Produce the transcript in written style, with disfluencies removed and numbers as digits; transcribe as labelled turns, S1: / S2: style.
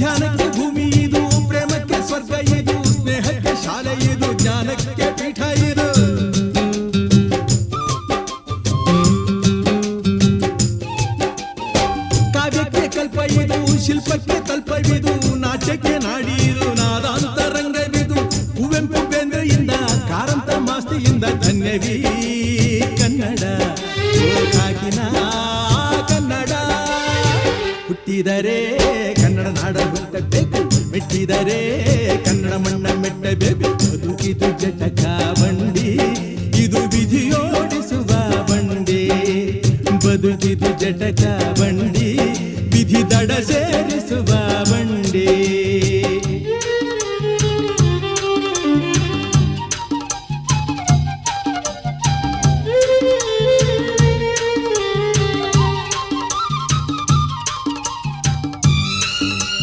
S1: ಧ್ಯಾನಕ್ಕೆ ಭೂಮಿ ಇದು, ಪ್ರೇಮಕ್ಕೆ ಸ್ವರ್ಗ ಇದು, ಸ್ನೇಹಕ್ಕೆ ಶಾಲೆ ಇದು, ಜ್ಞಾನಕ್ಕೆ ಪೀಠ ಇದು. ಕಾವ್ಯಕ್ಕೆ ಕಲ್ಪ ಇದು, ಶಿಲ್ಪಕ್ಕೆ ತಲ್ಪವಿದು, ನಾಟ್ಯಕ್ಕೆ ನಾಡಿ ಇದು, ನಾದಾಂತರಂಗವಿದು. ಕುವೆಂಪು ಬೇಂದ್ರೆಯಿಂದ ಕಾರಂತ ಮಾಸ್ತಿಯಿಂದ ಧನ್ಯವೀ ಕನ್ನಡ, ಕಾಕಿನ ಕನ್ನಡ. ಹುಟ್ಟಿದರೆ ಕನ್ನಡ ನಾಡ ಹುಟ್ಟಬೇಕು, ಮೆಟ್ಟಿದರೆ